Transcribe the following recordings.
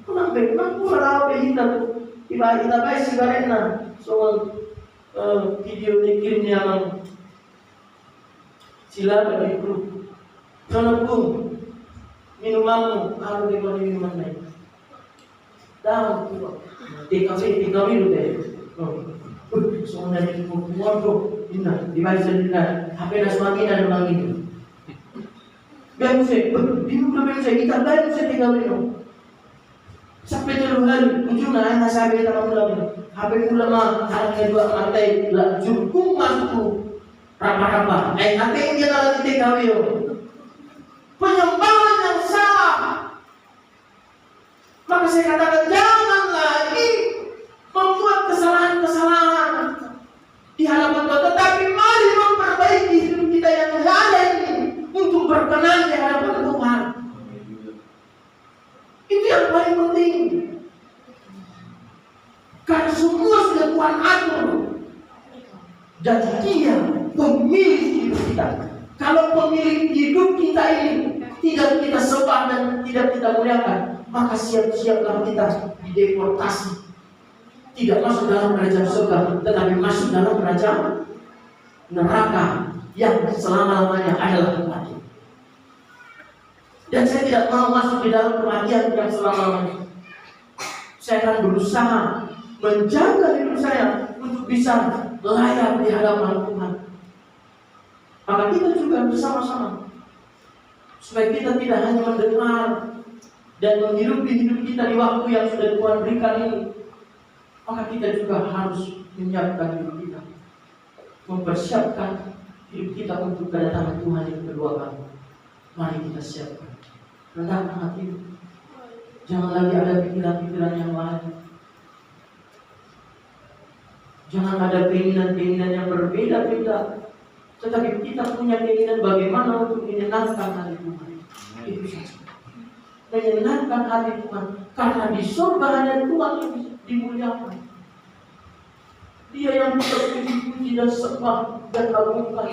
Memang pura behinda tu iba bai sigarena soal video ni kirimnya mang sila bagi grup sono pun minumanmu harus dibagi minuman lain dah tu tikawi lu deh soalnya ni waduh ina device ina HP dah semakin ada lagi tu biar saya bingung biar saya kita bayar saya tikawi no sampai terlalu ujungnya sabi tanah ulam HP ulama harga dua lantai lah jurkung masuk rapa-rapa HP yang dia lagi TKW penyembahan yang salah. Maka saya katakan jangan lagi membuat kesalahan-kesalahan di hadapan Tuhan, tetapi mari memperbaiki hidup kita yang ada ini untuk berkenan di hadapan Tuhan. Itu yang paling penting. Karena semua sudah Tuhan atur. Dan Dia pemilik hidup kita. Kalau pemilik hidup kita ini tidak kita sembah dan tidak kita muliakan, maka siap-siaplah kita dideportasi. Tidak masuk dalam kerajaan surga, tetapi masuk dalam kerajaan neraka yang selama-lamanya adalah kematian. Dan saya tidak mau masuk di dalam kematian yang selama-lamanya. Saya akan berusaha menjaga hidup saya untuk bisa layak di hadapan Tuhan. Maka kita juga bersama-sama supaya kita tidak hanya mendengar dan menghidupi hidup kita di waktu yang sudah Tuhan berikan ini. Maka kita juga harus menyiapkan hidup kita, mempersiapkan hidup kita untuk kedatangan Tuhan yang kedua kali. Mari kita siapkan. Rendahkan hati. Jangan lagi ada pikiran-pikiran yang lain. Jangan ada keinginan-keinginan yang berbeda-beda. Tetapi kita punya keinginan bagaimana untuk menyenangkan hati Tuhan. Itu saja. Menyenangkan hati Tuhan. Karena di surga hanya Tuhan yang dimuliakan. Dia yang kita puji-puji dan sembah dan agungkan.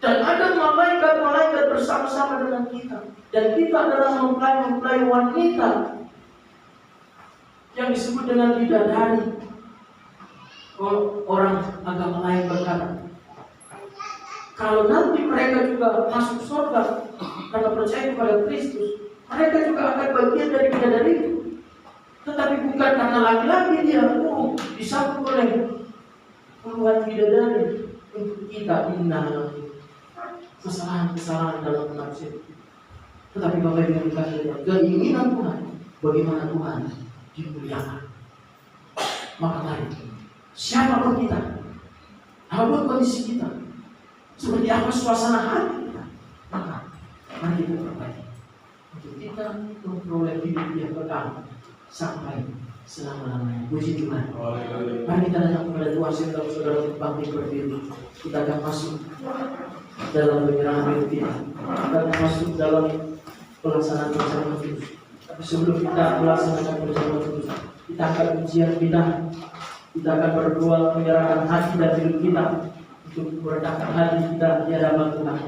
Dan ada malaikat-malaikat bersama-sama dengan kita. Dan kita adalah mempelai-mempelai wanita yang disebut dengan bidadari. Orang agama lain berkata, kalau nanti mereka juga masuk surga karena percaya kepada Kristus, mereka juga akan bagian dari bidadari itu. Tetapi bukan karena laki-laki dia disambut oleh puluhan bidadari untuk kita indah kesalahan-kesalahan dalam menafsir. Tetapi Bapak Ibu dikasih keinginan Tuhan, bagaimana Tuhan dimuliakan. Maka mari, siapapun kita, apapun kondisi kita, seperti apa suasana hati kita, maka mari kita perbaiki untuk kita memperoleh hidup yang kekal sampai selama-lamanya. Puji Tuhan. Mari kita datang kepada Tuhan saudara-saudara untuk bangkit berdiri. Kita akan masuk dalam penyerahan hidup kita. Kita akan masuk dalam pelaksanaan perjamuan kudus. Tapi sebelum kita melaksanakan perjamuan kudus, kita akan ujian kita. Kita akan berdoa menyerahkan hati dan hidup kita untuk merendahkan hati kita di hadapan Tuhan.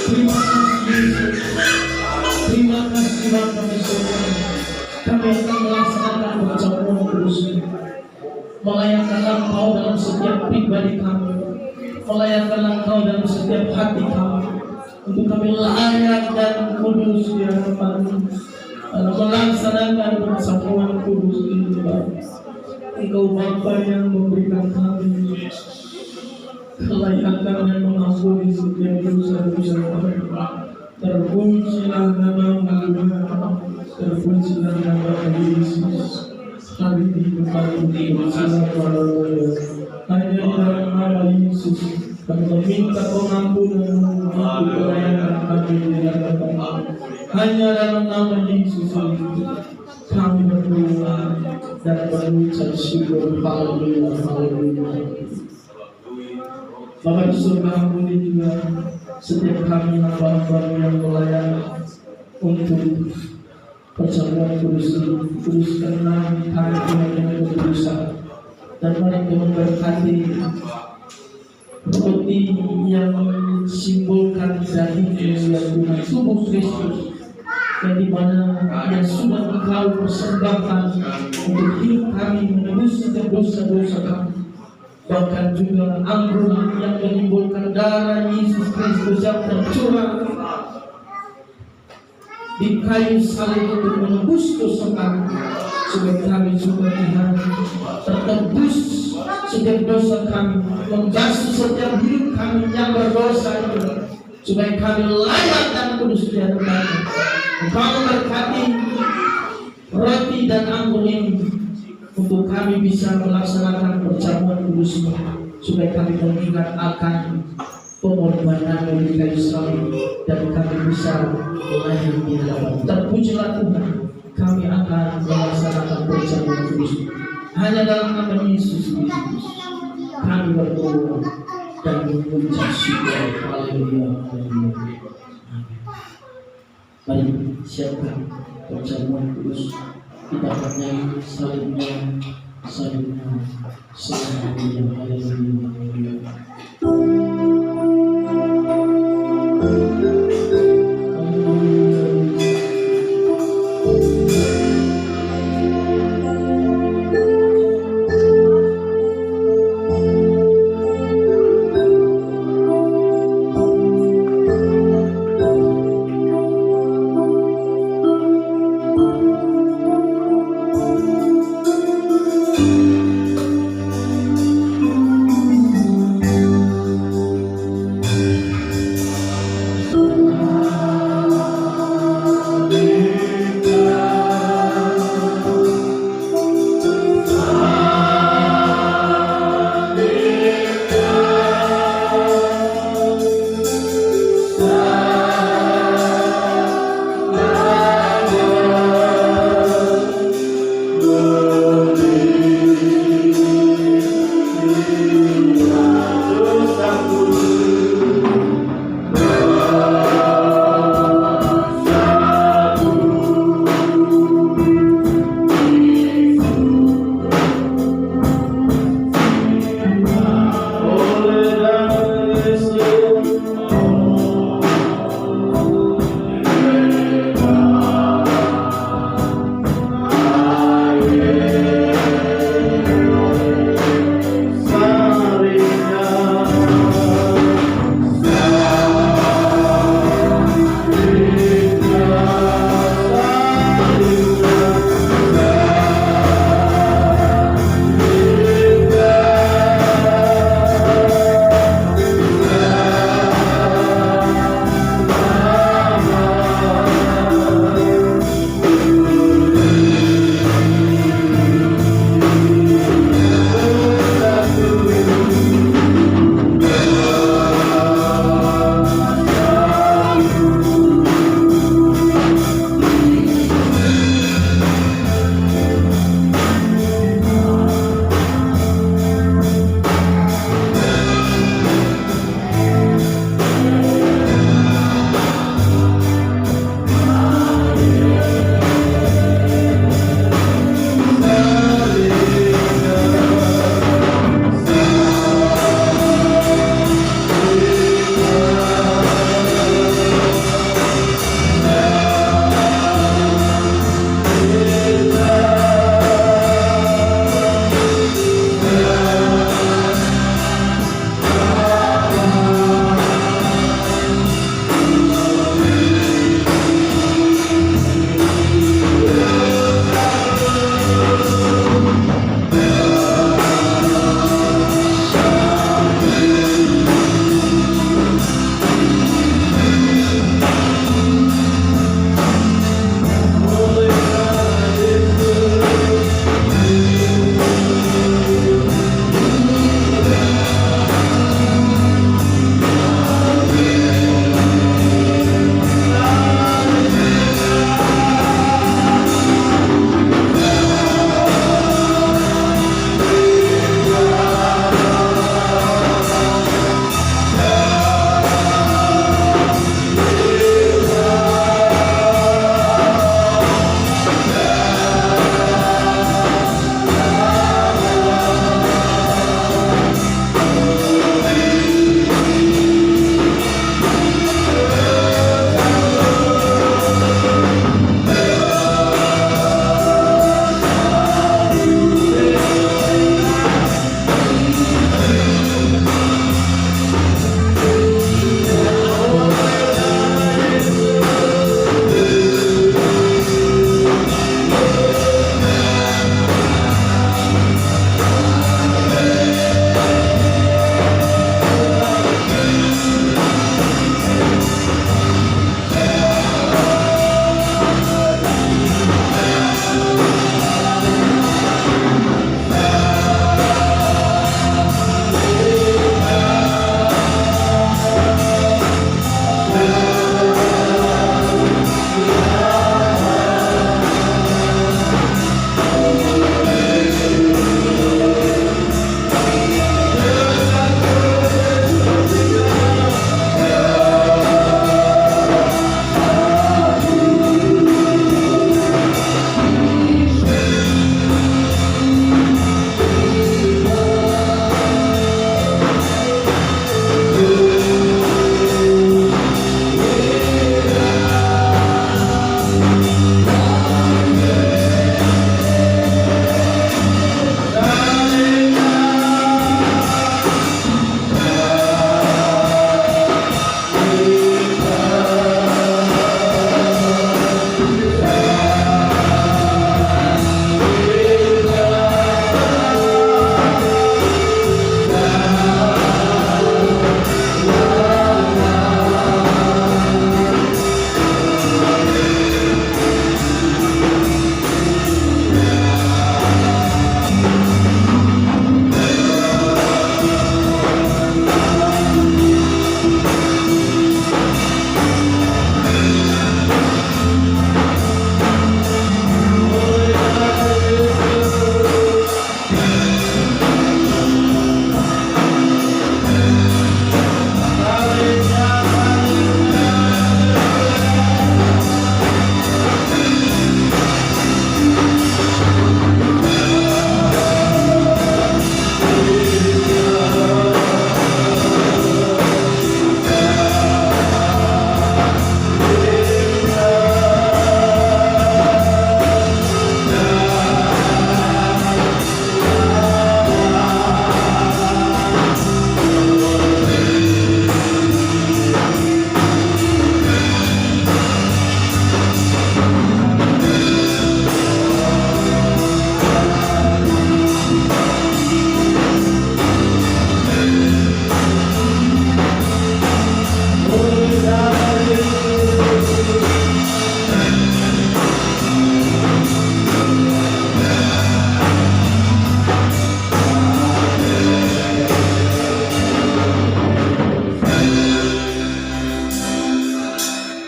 Terima kasih Yesus. Terima kasih Bapa di surga. Kami akan melaksanakan perjamuan kudus, melayangkan Engkau dalam setiap pribadi kami, melayangkan Engkau dalam setiap hati kami, untuk kami layak dan kudus di hadapan-Mu, melaksanakan perjamuan kudus ini. Engkau Bapa yang memberikan kami kelayakan dan mengampuni setiap dosa-dosa kami. Terpujilah nama-Mu, terpujilah nama Yesus. Hari ini kami bersilah haleluya. Hanya dalam nama Yesus kami meminta pengampunan untuk pelayanan kami di hadapan-Mu. Hanya dalam nama Yesus kami berdoa dan mengucap syukur. Haleluya, haleluya. Bapa di surga, ampuni juga setiap kami hamba-Mu yang melayani untuk perjamuan kudus ini. Kuduskanlah kami dengan berdosa, dan mari Kau memberkati roti yang simbolkan daging yang Tuhan, tubuh Kristus, yang dimana yang sudah Engkau persembahkan untuk hidup kami, menebus setiap dosa-dosa kami. Bahkan juga anggur yang menimbulkan darah Yesus Kristus yang tercurah di kayu salib untuk menebus dosa kami, supaya kami juga Tuhan tertebus setiap dosa kami, membasuh setiap hidup kami yang berdosa itu, supaya kami layak dan kudus di hadapan-Mu. Engkau memberkati roti dan anggur ini untuk kami bisa melaksanakan perjamuan kudus-Mu, supaya kami mengingat akan pengorbanan-Mu di kayu salib, dan kami bisa melayani di hadapan-Mu. Terpujilah Tuhan, kami akan melaksanakan perjamuan kudus-Mu. Hanya dalam nama Yesus Kristus kami berdoa dan mengucap syukur. Haleluya, haleluya. Mari siapkan perjamuan kudus. Kita bernyanyi salibnya, salibnya, salibnya. Haleluya, haleluya.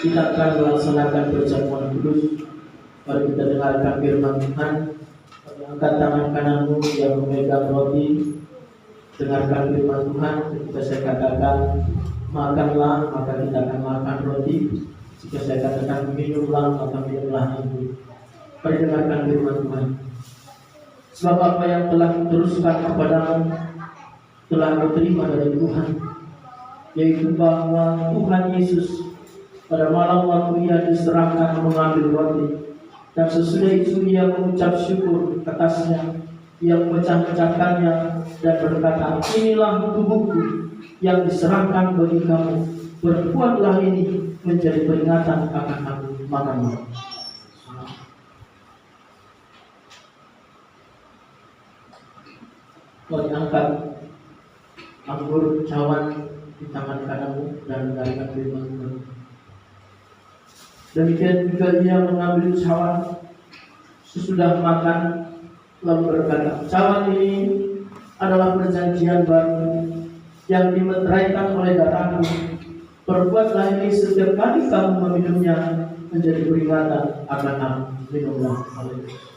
kita akan melaksanakan perjamuan kudus. Mari kita dengarkan firman Tuhan. Angkat tangan kananmu yang memegang roti. Dengarkan firman Tuhan. Ketika saya katakan makanlah, maka kita akan makan roti. Jika saya katakan minumlah, maka minumlah itu. Mari dengarkan firman Tuhan. Sebab apa yang telah diteruskan kepadamu telah kau terima dari Tuhan, yaitu bahwa Tuhan Yesus pada malam waktu ia diserahkan mengambil roti, dan sesudah itu ia mengucap syukur atasnya, ia memecah-mecahkannya dan berkata, inilah tubuhku yang diserahkan bagi kamu, perbuatlah ini menjadi peringatan akan aku. Makanlah. Mari angkat anggur cawan di tangan kananmu dan dengarkan firman Tuhan. Demikian juga ia mengambil cawan sesudah makan, lalu berkata, cawan ini adalah perjanjian baru yang dimeteraikan oleh darahku. Perbuatlah ini setiap kali kamu meminumnya menjadi peringatan akan aku. Minumlah. Haleluya.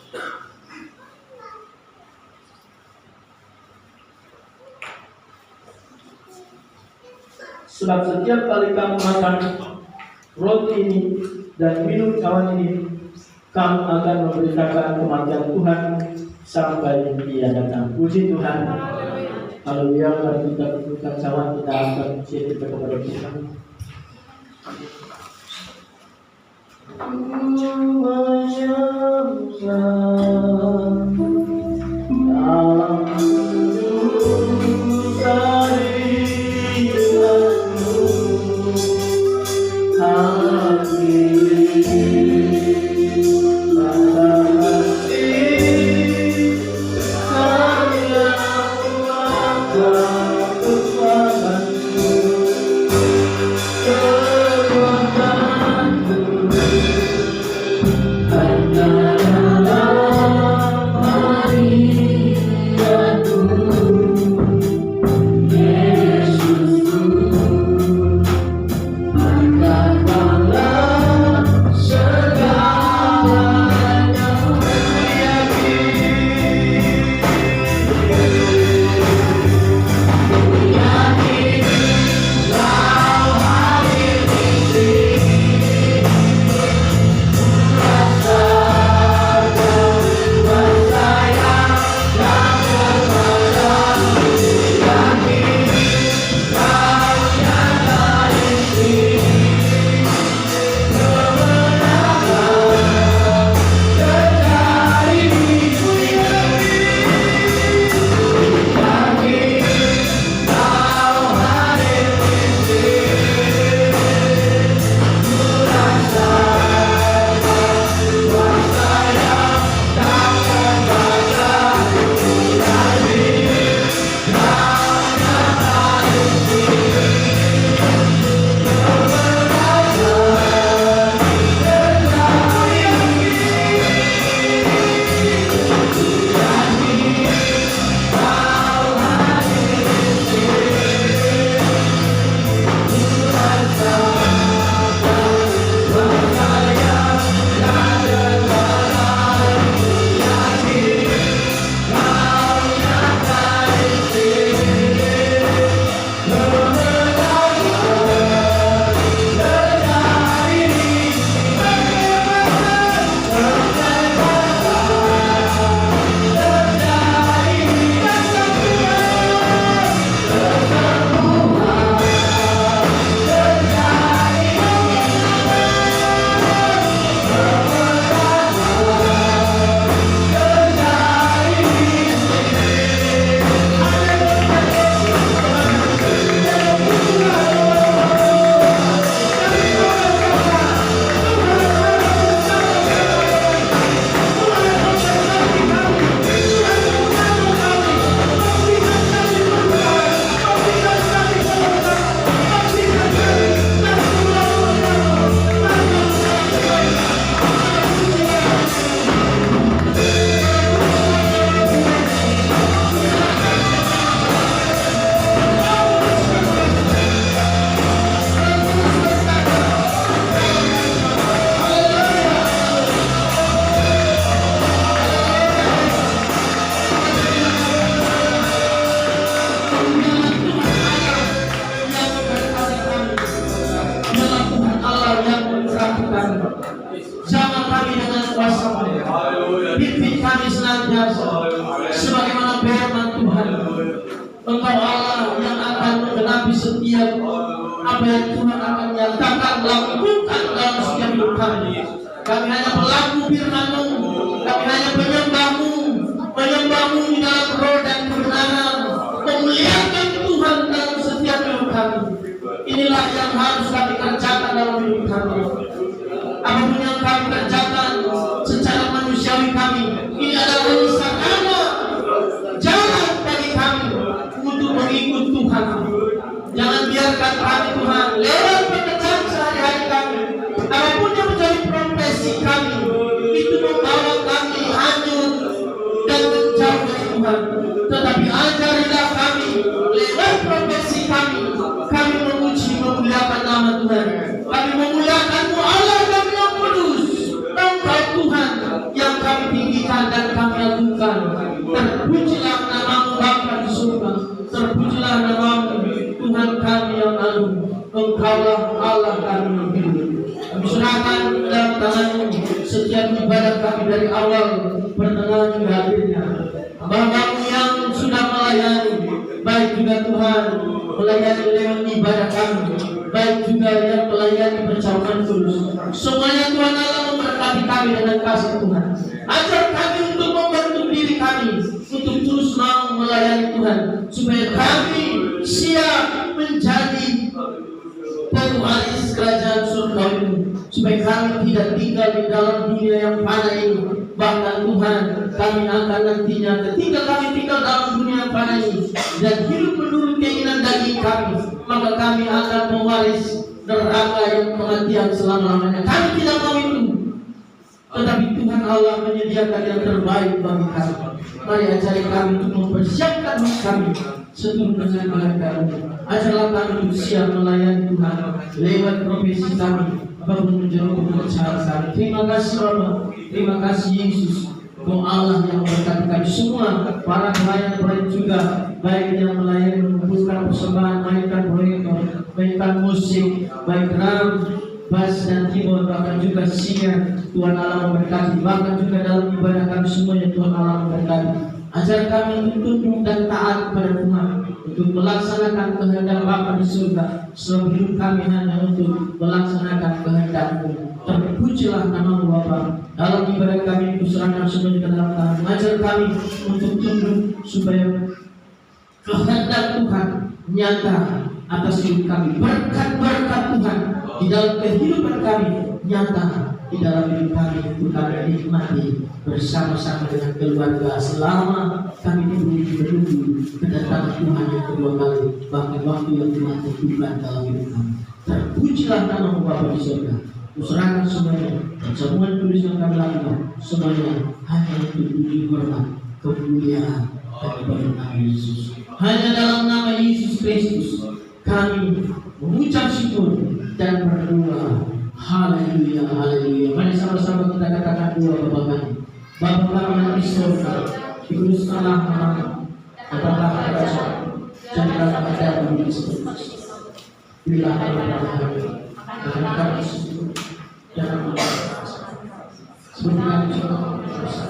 Sebab setiap kali kamu makan roti ini dan minum cawan ini, kamu akan memberitakan kematian Tuhan sampai Dia datang. Puji Tuhan. Haleluya. Mari kita buka cawan, kita akan puji kita kepada Tuhan. apa yang Tuhan akan nyatakan, lakukan dalam setiap hidup kami. Kami hanya pelaku firman-Mu, kami hanya penyembah-Mu, menyembah-Mu di dalam roh dan kebenaran, memuliakan Tuhan dalam setiap hidup kami. Inilah yang harus kami kerjakan dalam hidup kami. Apapun yang kami kerjakan secara manusiawi kami, ini adalah sarana jalan bagi kami untuk mengikut Tuhan. Jangan biarkan kami Tuhan lewat pekerjaan sehari-hari kami, apapun yang menjadi profesi kami, itu membawa kami hanyut dan menjauh dari Tuhan. Tetapi ajarilah kami lewat profesi kami memuji memuliakan nama Tuhan. Kami memuliakan-Mu Allah kami yang kudus. Engkau Tuhan yang kami tinggikan dan kami agungkan. Terpujilah nama-Mu Bapa di surga. Terpujilah nama-Mu Tuhan kami yang agung. Engkaulah Allah kami yang hidup. Kami serahkan dalam tangan-Mu setiap ibadah kami dari awal pertengahan hingga akhirnya. Hamba-Mu yang sudah melayani, baik juga Tuhan melayani lewat ibadah kami, baik juga yang melayani percabulan kudus. Semuanya Tuhan Allah memberkati kami dengan kasih Tuhan. Ajar kami untuk membantu diri kami untuk terus mau melayani Tuhan, supaya kami siap menjadi pewaris kerajaan surga itu, supaya kami tidak tinggal di dalam dunia yang fana ini. Bahkan Tuhan, kami akan nantinya ketika kami tinggal dalam dunia yang fana ini dan hidup menurut keinginan daging kami, maka kami akan mewaris neraka yang kematian selama-lamanya. Kami tidak mau itu, tetapi Tuhan Allah menyediakan yang terbaik bagi kami. Mari ajari kami untuk mempersiapkan kami seturut dengan kehendak-Mu. Ajarlah kami untuk siap melayani Tuhan lewat profesi kami, apapun menjadi pekerjaan kami. Terima kasih Bapa, terima kasih Yesus. Engkau Allah yang memberkati kami semua, para pelayan-pelayan juga, baik yang melayani mengumpulkan persembahan, mainkan proyektor, mainkan musik, baik drum, bass dan keyboard, bahkan juga singer. Tuhan Allah memberkati, bahkan juga dalam ibadah kami semuanya Tuhan Allah memberkati. Ajar kami untuk tunduk dan taat kepada Tuhan, untuk melaksanakan kehendak Bapa di surga. Selama hidup kami hanya untuk melaksanakan kehendak-Mu. Terpujilah nama-Mu Bapa. Dalam ibadah kami kuserahkan semuanya ke dalam tangan. Ajar kami untuk tunduk supaya kehendak Tuhan nyata atas hidup kami. Berkat-berkat Tuhan di dalam kehidupan kami nyata di dalam hidup kami, untuk kami nikmati bersama-sama dengan keluarga selama kami menunggu kedatangan Tuhan yang kedua kali, bahkan waktu yang Tuhan tentukan dalam hidup kami. Terpujilah nama-Mu Bapa di surga. Kuserahkan semuanya, semua tulis yang kami lakukan, semuanya hanya untuk puji hormat, kemuliaan dan ibadah nama Yesus. Hanya dalam nama Yesus Kristus kami mengucap syukur dan berdoa. Haleluya, haleluya. Mari sama-sama kita katakan doa Bapa kami. Bapa kami yang di surga, dikuduskanlah nama-Mu, datanglah kerajaan-Mu, jadilah kehendak-Mu di seperti berilah kami dan kami syukur, jangan lupa seperti kami juga berdosa,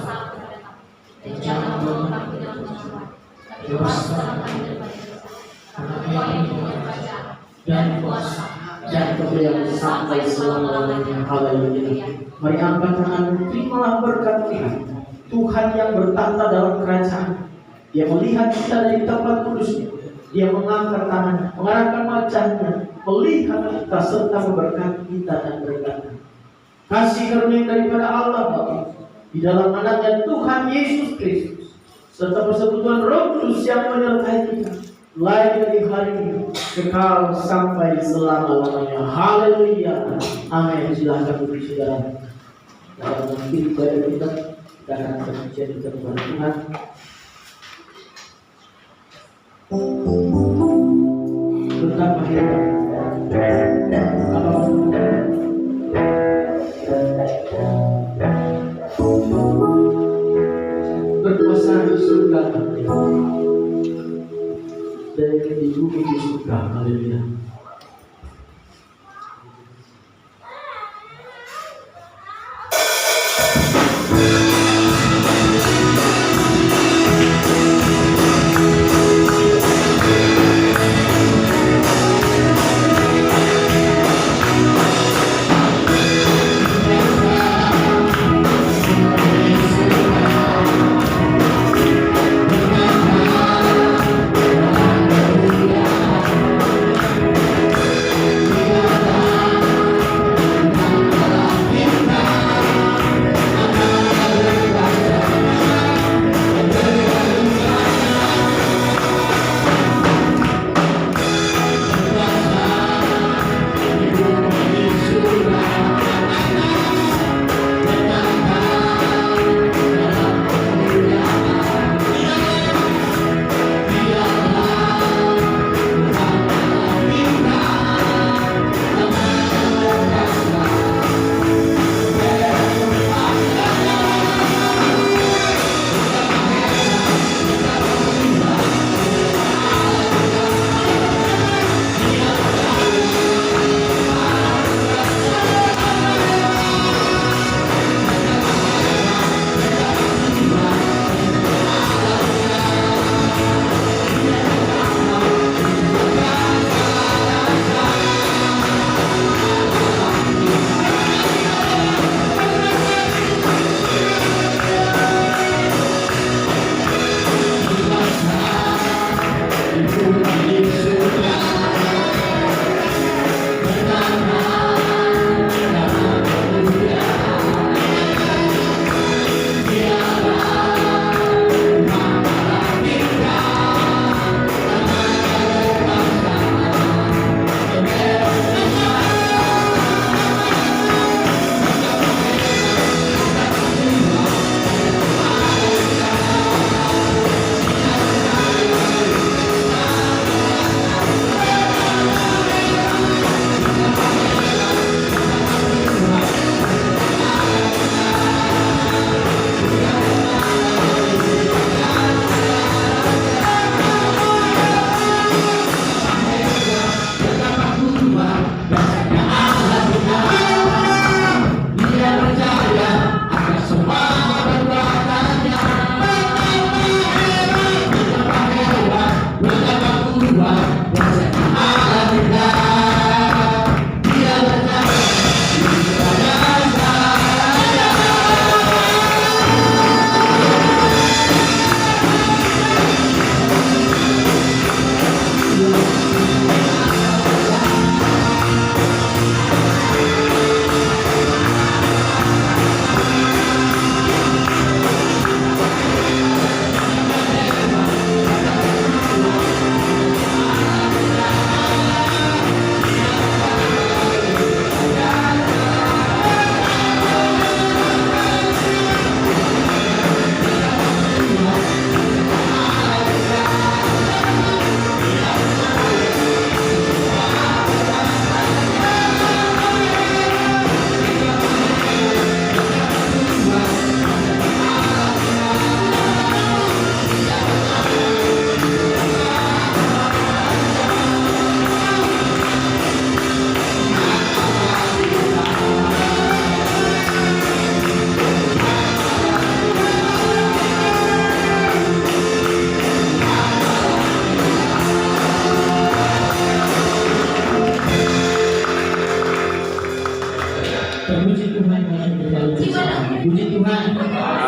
jangan lupa bebaskan karena kami dan kuasa dan kemuliaan sampai selama-lamanya. Haleluya. Mari angkat tangan, terimalah berkat Tuhan. Tuhan yang bertata dalam kerajaan. Dia melihat kita dari tempat kudusnya. Dia mengangkat tangannya, mengarahkan wajahnya, melihat kita serta memberkati kita dan berkata, kasih karunia daripada Allah Bapa di dalam anaknya Tuhan Yesus Kristus serta persekutuan Roh Kudus yang menyertai kita mulai dari hari ini kekal sampai selama-lamanya. Haleluya. Amin. Silahkan beri saudara. Dalam nanti ibadah kita akan berbicara kepada Tuhan. Betapa hebat berkuasa di surga dan di bumi di surga. Haleluya. Terpuji Tuhan yang berlalu bersama. Puji Tuhan.